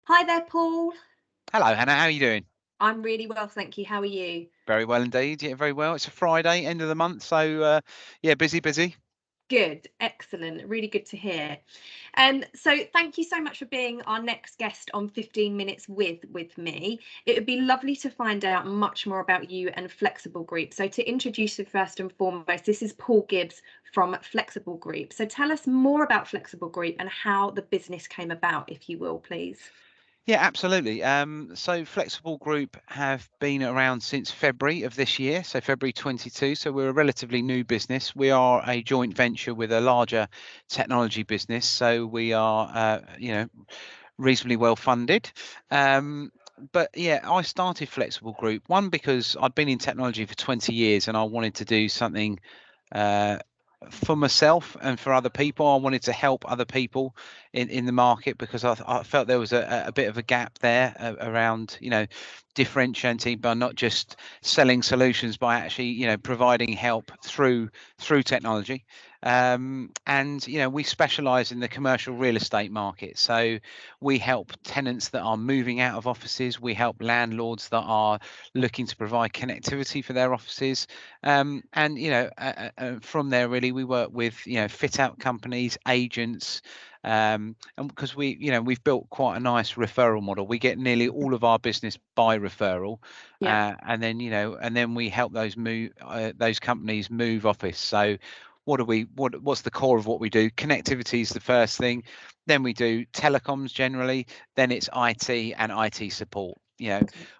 Hi there, Paul. Hello, Hannah. How are you doing? I'm really well, thank you. How are you? Very well indeed. Yeah, very well. It's a Friday, end of the month, so yeah, busy, busy. Good, excellent, really good to hear. So thank you so much for being our next guest on 15 Minutes with me. It would be lovely to find out much more about you and Flexible Group. So to introduce you first and foremost, this is Paul Gibbs from Flexible Group. So tell us more about Flexible Group and how the business came about, if you will, please. Yeah, absolutely. So Flexible Group have been around since February of this year, so February 22. So we're a relatively new business. We are a joint venture with a larger technology business, so we are, reasonably well funded. But yeah, I started Flexible Group one because I'd been in technology for 20 years and I wanted to do something uh, for myself and for other people. I wanted to help other people in the market because I felt there was a bit of a gap there around, differentiating by not just selling solutions, by actually, providing help through technology. And we specialize in the commercial real estate market, so we help tenants that are moving out of offices, we help landlords that are looking to provide connectivity for their offices. And from there, really, we work with fit out companies, agents, and because we've built quite a nice referral model. We get nearly all of our business by referral, Yeah. and then we help those companies move office. So what's the core of what we do? Connectivity is the first thing, then we do telecoms generally, then it's IT and IT support.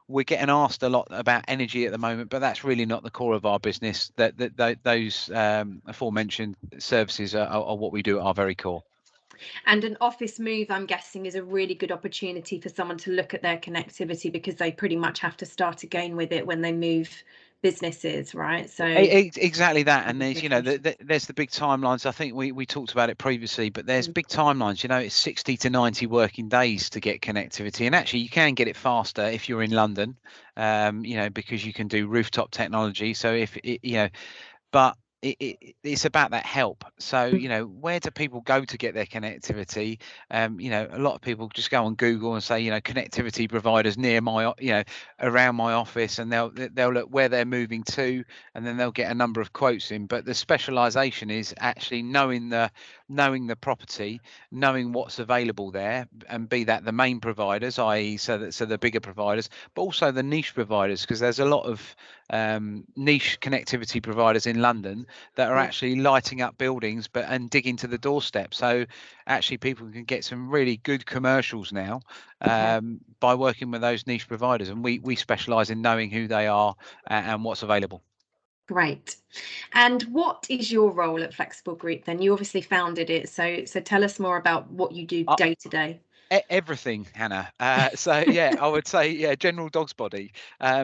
We're getting asked a lot about energy at the moment, but that's really not the core of our business. Those aforementioned services are what we do at our very core. And an office move, I'm guessing, is a really good opportunity for someone to look at their connectivity because they pretty much have to start again with it when they move businesses, right? So, Exactly that, and there's communication. there's the big timelines. I think we talked about it previously, but there's Mm. big timelines. It's 60 to 90 working days to get connectivity, and actually you can get it faster if you're in London, because you can do rooftop technology. So if but it's about that help. So, where do people go to get their connectivity? A lot of people just go on Google and say, connectivity providers near around my office, and they'll look where they're moving to, and then they'll get a number of quotes in. But the specialization is actually knowing the property, knowing what's available there, and be that the main providers, i.e., so the bigger providers, but also the niche providers, because there's a lot of niche connectivity providers in London that are Yeah. actually lighting up buildings and digging to the doorstep. So actually people can get some really good commercials now, Okay. by working with those niche providers, and we specialize in knowing who they are and what's available. Great. And what is your role at Flexible Group then? You obviously founded it, so tell us more about what you do day to day. Everything, Hannah. So yeah, I would say, yeah, general dog's body.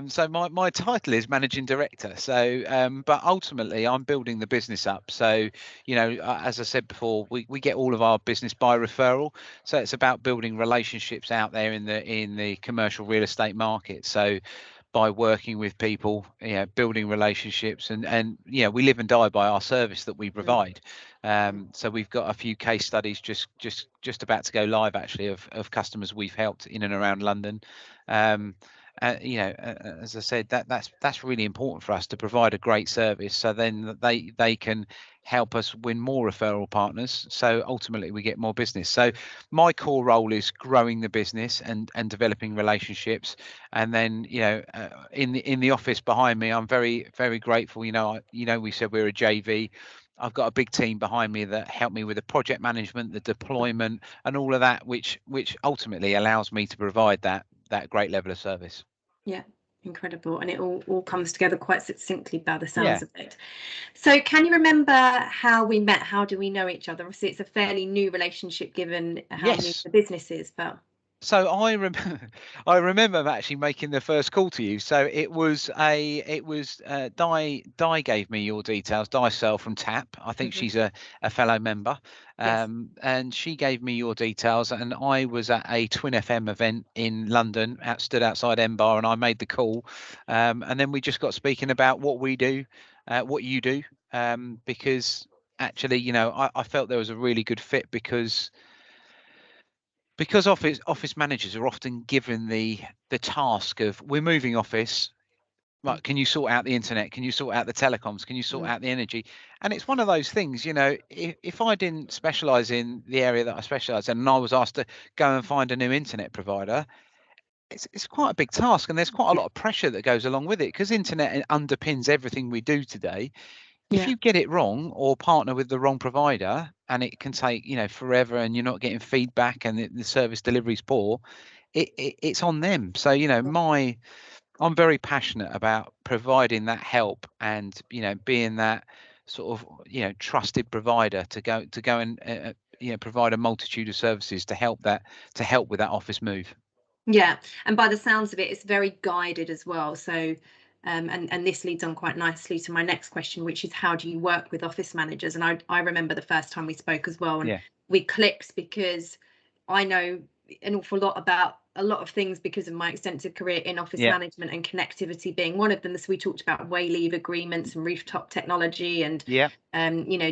So my title is managing director. So but ultimately I'm building the business up. So as I said before, we get all of our business by referral. So it's about building relationships out there in the commercial real estate market. So by working with people, building relationships, and we live and die by our service that we Mm. provide. So we've got a few case studies just about to go live, actually, of customers we've helped in and around London. Um, as I said, that's really important for us to provide a great service, so then they can help us win more referral partners. So ultimately, we get more business. So my core role is growing the business and developing relationships. And then in the office behind me, I'm very, very grateful. We said we're a JV. I've got a big team behind me that help me with the project management, the deployment, and all of that, which ultimately allows me to provide that great level of service. Yeah, incredible. And it all comes together quite succinctly by the Yeah. sounds of it. So can you remember how we met? How do we know each other? Obviously, it's a fairly new relationship given how new Yes. the business is, but So I remember actually making the first call to you. So it was Di gave me your details. Di Sell from Tap. I think Mhm. she's a fellow member, Yes. and she gave me your details. And I was at a Twin FM event in London, stood outside M Bar, and I made the call. And then we just got speaking about what we do, what you do, because actually, I felt there was a really good fit because because office managers are often given the task of, we're moving office. Right, can you sort out the internet? Can you sort out the telecoms? Can you sort Mm. out the energy? And it's one of those things, if I didn't specialize in the area that I specialize in, and I was asked to go and find a new internet provider, it's quite a big task, and there's quite a Yeah. lot of pressure that goes along with it, because internet underpins everything we do today. If Yeah. you get it wrong or partner with the wrong provider, and it can take forever, and you're not getting feedback, and the service delivery is poor, it's on them. So I'm very passionate about providing that help, and being that sort of trusted provider to go and provide a multitude of services to help with that office move. Yeah, and by the sounds of it, it's very guided as well. So, and this leads on quite nicely to my next question, which is how do you work with office managers? And I remember the first time we spoke as well, and Yeah, we clicked because I know an awful lot about a lot of things because of my extensive career in office yeah, management, and connectivity being one of them. So we talked about way leave agreements and rooftop technology, and yeah,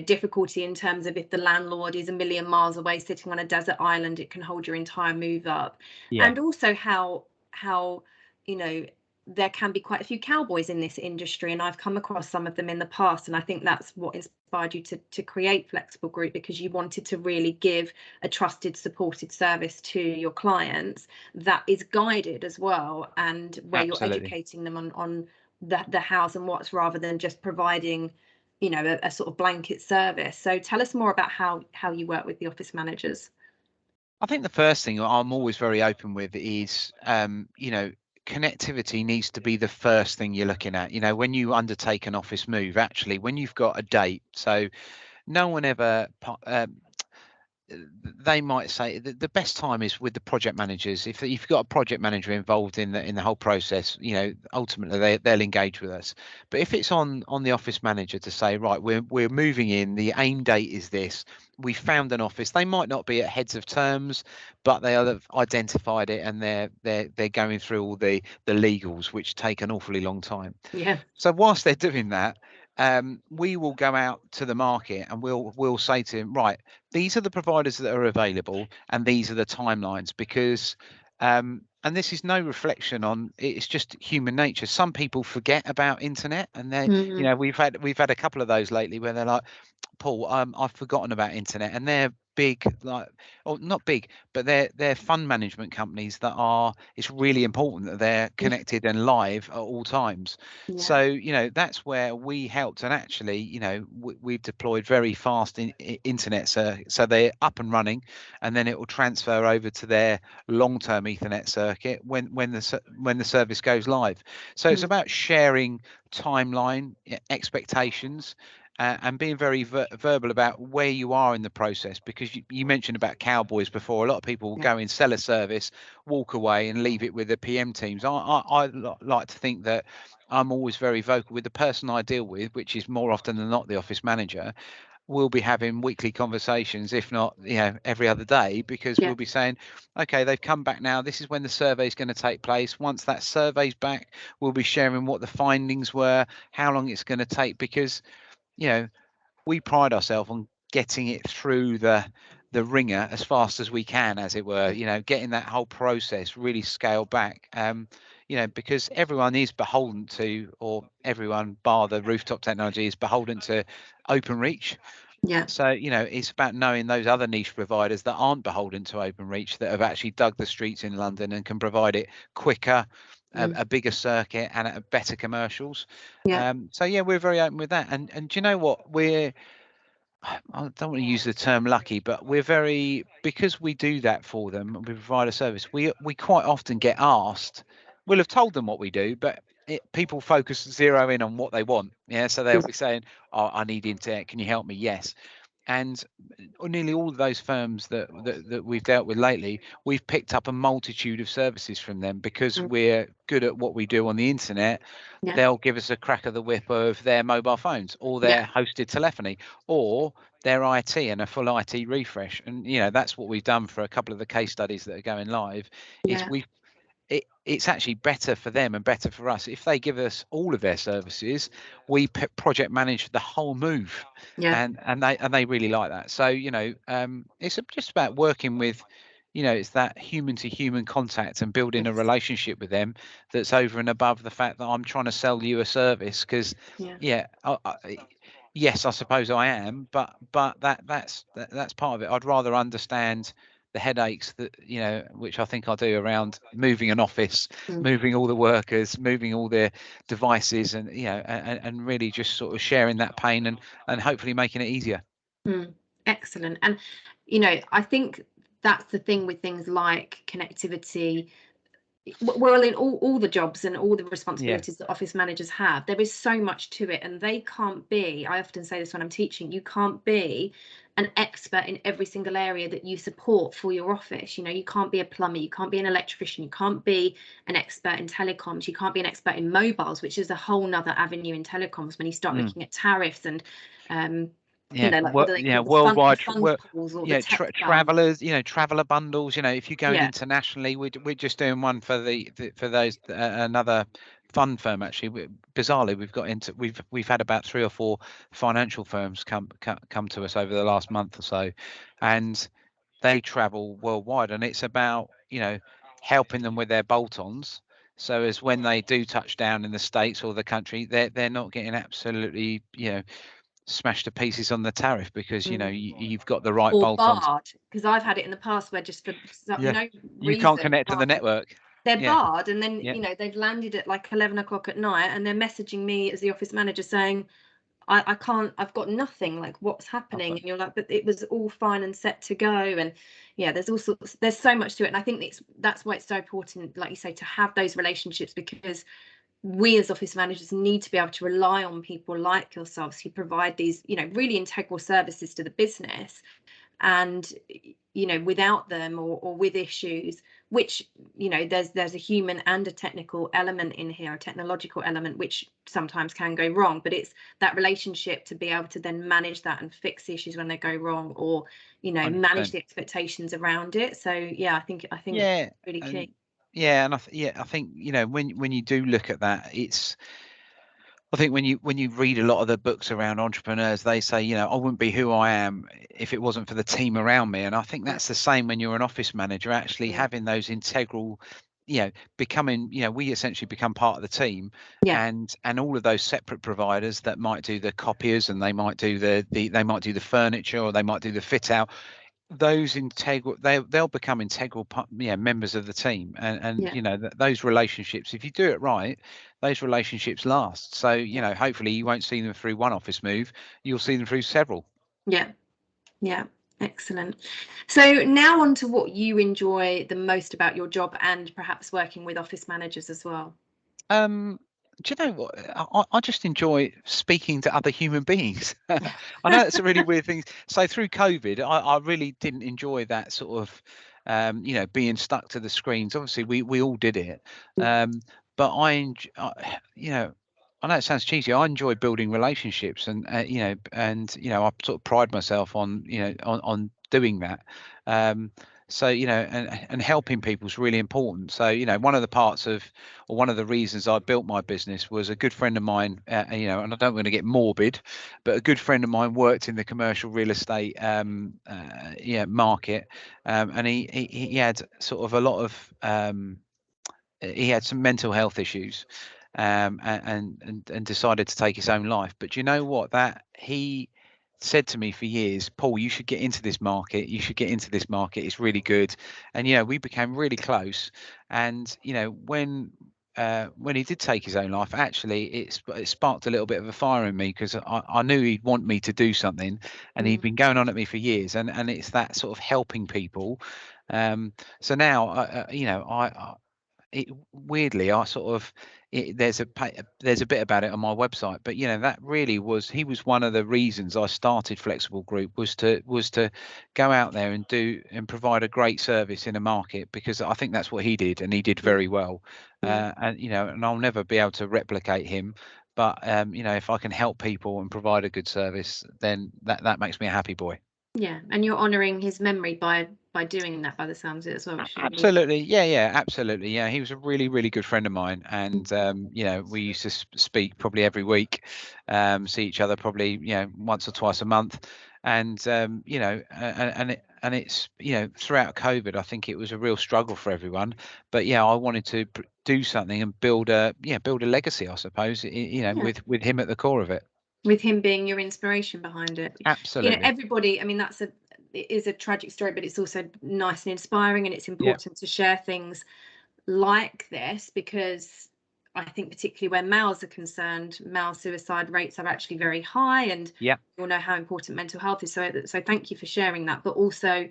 difficulty in terms of if the landlord is a million miles away sitting on a desert island, it can hold your entire move up. yeah. And also how you know there can be quite a few cowboys in this industry, and I've come across some of them in the past, and I think that's what inspired you to create Flexible Group, because you wanted to really give a trusted, supported service to your clients that is guided as well, and where you're Absolutely. educating them on the hows and what's, rather than just providing a sort of blanket service. So tell us more about how you work with the office managers. I think the first thing I'm always very open with is, connectivity needs to be the first thing you're looking at. When you undertake an office move, actually, when you've got a date, so no one ever they might say the best time is with the project managers. If you've got a project manager involved in the whole process, ultimately they'll engage with us. But if it's on the office manager to say, right, we're moving in, the aim date is this, we found an office. They might not be at heads of terms, but they'll have identified it, and they're going through all the legals, which take an awfully long time. Yeah. So whilst they're doing that, we will go out to the market, and we'll say to him, right, these are the providers that are available, and these are the timelines, because and this is no reflection on, it's just human nature. Some people forget about internet, and Mm. we've had a couple of those lately where they're like, Paul, I've forgotten about internet, and they're big, like, or not big, but they're fund management companies that are. It's really important that they're Yeah. connected and live at all times. Yeah. So that's where we helped, and actually we've deployed very fast internet, so they're up and running, and then it will transfer over to their long-term Ethernet circuit when the service goes live. So it's Mm. about sharing timeline, expectations, and being very verbal about where you are in the process, because you mentioned about cowboys before. A lot of people will Yeah. go in, sell a service, walk away, and leave it with the PM teams. I like to think that I'm always very vocal with the person I deal with, which is more often than not the office manager. We'll be having weekly conversations, if not every other day, because Yeah. we'll be saying, okay, they've come back now, this is when the survey is going to take place. Once that survey's back, we'll be sharing what the findings were, how long it's going to take, because you know we pride ourselves on getting it through the ringer as fast as we can, as it were. Getting that whole process really scaled back. Because everyone is beholden to, or everyone bar the rooftop technology is beholden to OpenReach. Yeah. So it's about knowing those other niche providers that aren't beholden to OpenReach, that have actually dug the streets in London and can provide it quicker, Mm. a bigger circuit, and at better commercials. Yeah. So yeah, we're very open with that. And do you know what? I don't want to use the term lucky, but we're very, because we do that for them, we provide a service. We quite often get asked. We'll have told them what we do, but people focus, zero in on what they want. Yeah, so they'll be saying, "Oh, I need internet. Can you help me?" Yes. And nearly all of those firms that we've dealt with lately, we've picked up a multitude of services from them, because Mm. we're good at what we do on the internet. Yeah. They'll give us a crack of the whip of their mobile phones, or Yeah. their hosted telephony, or their IT and a full IT refresh. And that's what we've done for a couple of the case studies that are going live. Is Yeah. it's actually better for them and better for us if they give us all of their services. We project manage the whole move, Yeah. and they really like that. So it's just about working with it's that human to human contact and building a Yes. relationship with them that's over and above the fact that I'm trying to sell you a service. Because Yeah. yes, I suppose I am, but that's part of it. I'd rather understand the headaches that, which I think I do, around moving an office, Mm. moving all the workers, moving all their devices, and and really just sort of sharing that pain and hopefully making it easier. Excellent. And I think that's the thing with things like connectivity. Well, in all the jobs and all the responsibilities that office managers have, there is so much to it, and they can't be, I often say this when I'm teaching, you can't be an expert in every single area that you support for your office. You can't be a plumber, you can't be an electrician, you can't be an expert in telecoms, you can't be an expert in mobiles, which is a whole nother avenue in telecoms when you start looking at tariffs and like what do they call worldwide, the fund calls or the tech travelers, traveler bundles. If you're going yeah. internationally, we're just doing one for for those another fund firm. Actually, bizarrely, we've had about 3 or 4 financial firms come to us over the last month or so, and they travel worldwide, and it's about helping them with their bolt-ons. So as when they do touch down in the States or the country, they're not getting absolutely smashed to pieces on the tariff, because you've got the right or bolt-ons. barred, because I've had it in the past where just for no You can't reason connect to the network. they're barred, and then Yeah. they've landed at like 11 o'clock at night and they're messaging me as the office manager saying I can't, I've got nothing, like what's happening? And you're like, but it was all fine and set to go. And there's so much to it, and I think that's why it's so important, like you say, to have those relationships, because we as office managers need to be able to rely on people like yourselves who provide these really integral services to the business. And without them, or with issues, which there's a human and a technical element in here, a technological element, which sometimes can go wrong, but it's that relationship to be able to then manage that and fix issues when they go wrong, or 100%. manage the expectations around it. So I think Yeah, really key. and I think when you do look at that, I think when you read a lot of the books around entrepreneurs, they say, I wouldn't be who I am if it wasn't for the team around me. And I think that's the same when you're an office manager, actually having those integral, becoming, we essentially become part of the team, and all of those separate providers that might do the copiers, and they might do they might do the furniture, or they might do the fit out. Those integral, they'll become integral members of the team, and those relationships, if you do it right, those relationships last. So hopefully you won't see them through one office move, you'll see them through several. Yeah, excellent. So now on to what you enjoy the most about your job, and perhaps working with office managers as well. Do you know what? I just enjoy speaking to other human beings. I know that's a really weird thing. So through COVID, I really didn't enjoy that sort of, being stuck to the screens. Obviously, we all did it, but I know it sounds cheesy. I enjoy building relationships, and I sort of pride myself on on doing that. So and helping people is really important. So one of the parts of, or one of the reasons I built my business, was a good friend of mine, and I don't want to get morbid, but a good friend of mine worked in the commercial real estate market, and he had sort of a lot of he had some mental health issues, and decided to take his own life. But you know what? That he said to me for years, Paul, you should get into this market. You should get into this market. It's really good. And we became really close. And when he did take his own life, actually, it sparked a little bit of a fire in me, because I knew he'd want me to do something, and he'd been going on at me for years. And it's that sort of helping people. So now, weirdly, I sort of, there's a bit about it on my website, but that really was, he was one of the reasons I started Flexible Group, was to go out there and do and provide a great service in a market, because I think that's what he did, and he did very well. And I'll never be able to replicate him, but if I can help people and provide a good service, then that makes me a happy boy. Yeah, and you're honouring his memory by doing that, by the sounds of it as well. Absolutely, yeah, absolutely, yeah. He was a really, really good friend of mine, and we used to speak probably every week, see each other probably once or twice a month, and it's, throughout COVID, I think it was a real struggle for everyone. But yeah, I wanted to do something and build a legacy, I suppose. Yeah. With him at the core of it. With him being your inspiration behind it. Absolutely. Everybody, I mean, it is a tragic story, but it's also nice and inspiring, and it's Yeah. important to share things like this, because I think particularly where males are concerned, male suicide rates are actually very high, and Yeah. we all know how important mental health is. So thank you for sharing that. But also,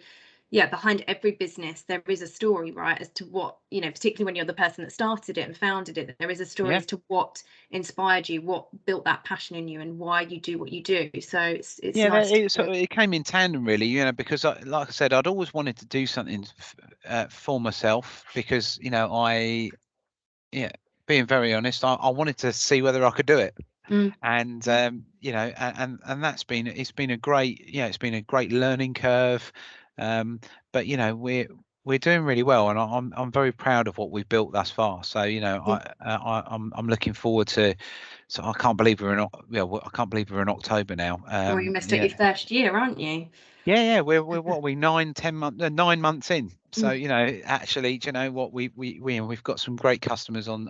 yeah, behind every business there is a story, right, as to what, particularly when you're the person that started it and founded it, there is a story Yeah. as to what inspired you, what built that passion in you, and why you do what you do. So it's Yeah, nice it came in tandem, really, because like I said, I'd always wanted to do something for myself, because yeah, being very honest, I wanted to see whether I could do it. And and it's been a great learning curve. But we're doing really well, and I'm very proud of what we've built thus far. So I'm looking forward to. So I can't believe I can't believe we're in October now. Well, you must at your first year, aren't you? Yeah, we're what are we 9 10 months 9 months in. So Mm. actually, do you know what, we've got some great customers on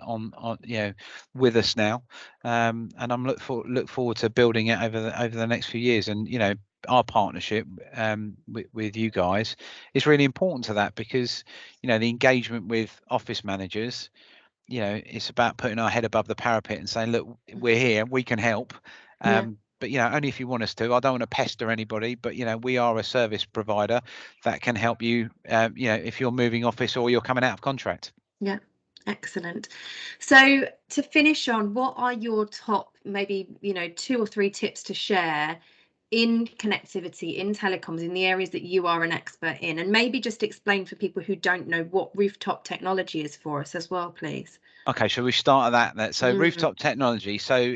with us now, and I'm look forward to building it over the next few years. And our partnership with you guys is really important to that, because the engagement with office managers, it's about putting our head above the parapet and saying, look, we're here, we can help. Yeah. But only if you want us to. I don't want to pester anybody, but we are a service provider that can help you, if you're moving office or you're coming out of contract. Yeah, excellent. So to finish on, what are your top, maybe 2 or 3 tips to share in connectivity, in telecoms, in the areas that you are an expert in? And maybe just explain for people who don't know what rooftop technology is for us as well, please. Okay, shall we start at that? So Mm. rooftop technology. So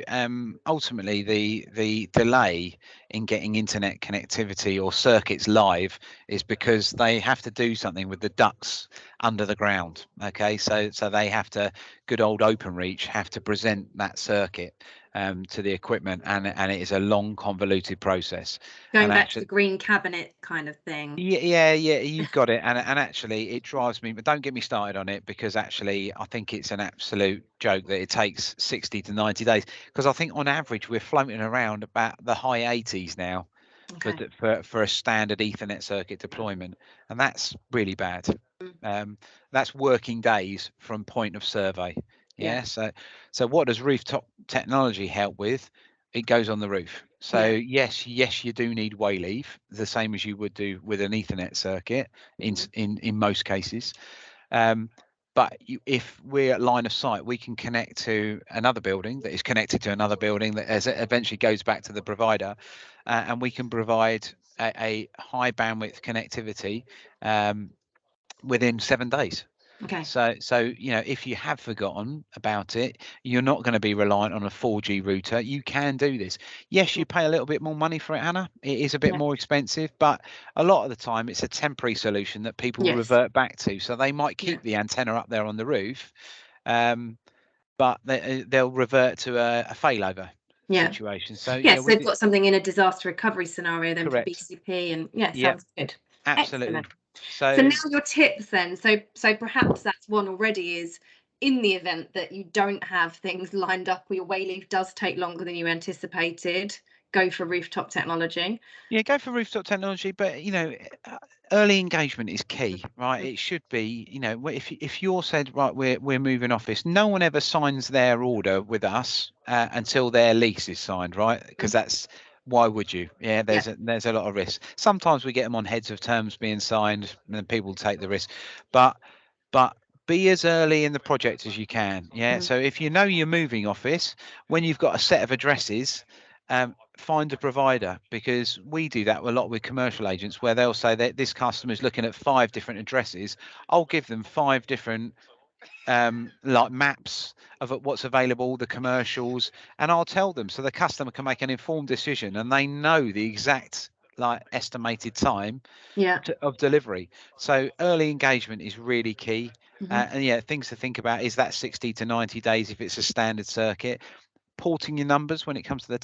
ultimately, the delay in getting internet connectivity or circuits live is because they have to do something with the ducts under the ground. Okay, so they have to, good old OpenReach, have to present that circuit to the equipment, and it is a long, convoluted process. Going And back to actually, the green cabinet kind of thing. yeah, you've got it. And actually, it drives me, but don't get me started on it, because actually, I think it's an absolute joke that it takes 60 to 90 days. Because I think on average, we're floating around about the high 80s now for Okay. for a standard Ethernet circuit deployment, and that's really bad. Mm. That's working days from point of survey. Yeah. Yeah. So what does rooftop technology help with? It goes on the roof. So Yeah. yes, you do need way leave, the same as you would do with an Ethernet circuit in most cases. Um, but if we're at line of sight, we can connect to another building that is connected to another building that eventually goes back to the provider, and we can provide a high bandwidth connectivity within 7 days. Okay. So if you have forgotten about it, you're not going to be reliant on a 4G router. You can do this. Yes, you pay a little bit more money for it, Hannah. It is a bit Yeah. more expensive, but a lot of the time it's a temporary solution that people Yes. revert back to. So they might Yeah. keep the antenna up there on the roof, but they'll revert to a failover Yeah. situation. So Yes, we they've do. got something in a disaster recovery scenario then for Correct. BCP, and yeah, Yep, sounds good. absolutely. Excellent. So So now your tips then. So perhaps that's one already, is in the event that you don't have things lined up, or your way leave does take longer than you anticipated, go for rooftop technology. yeah, go for rooftop technology, but early engagement is key, right? Mm. It should be, if you're said, right, we're moving office, no one ever signs their order with us until their lease is signed, right? Because Mm. that's, why would you? Yeah, Yeah. there's a lot of risk. Sometimes we get them on heads of terms being signed, and then people take the risk, but but be as early in the project as you can. Yeah. Mm. So if you know you're moving office, when you've got a set of addresses, find a provider, because we do that a lot with commercial agents, where they'll say that this customer is looking at 5 different addresses. I'll give them 5 different like maps of what's available, the commercials, and I'll tell them, so the customer can make an informed decision and they know the exact like estimated time Yeah. of delivery. So early engagement is really key. Hmm. And yeah, things to think about is that 60 to 90 days if it's a standard circuit. Porting your numbers when it comes to the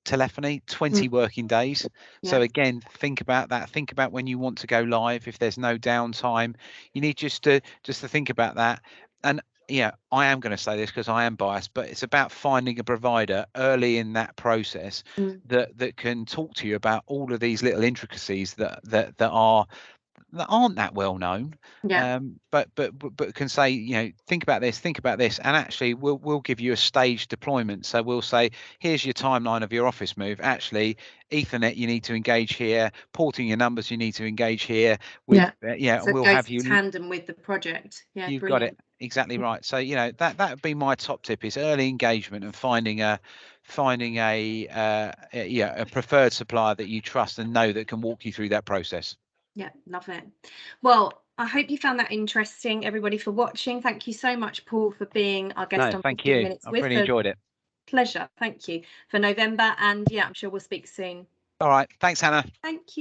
telephony, 20 working days. Yeah. So again, think about that. Think about when you want to go live. If there's no downtime, you need just to think about that. And yeah, I am going to say this because I am biased, but it's about finding a provider early in that process that can talk to you about all of these little intricacies that aren't that well known, Yeah. but can say, you know, think about this, and actually we'll give you a staged deployment. So we'll say, here's your timeline of your office move. Actually, Ethernet you need to engage here, porting your numbers you need to engage here with So and it we'll goes have you. tandem with the project. Yeah, You've got it brilliant. exactly right. So you know that would be my top tip, is early engagement and finding a preferred supplier that you trust and know that can walk you through that process. Yeah, love it. Well, I hope you found that interesting, everybody, for watching. Thank you so much, Paul, for being our guest on Thank 15 you. Minutes I've with. really enjoyed it. Pleasure. Thank you for November. And yeah, I'm sure we'll speak soon. All right. Thanks, Hannah. Thank you.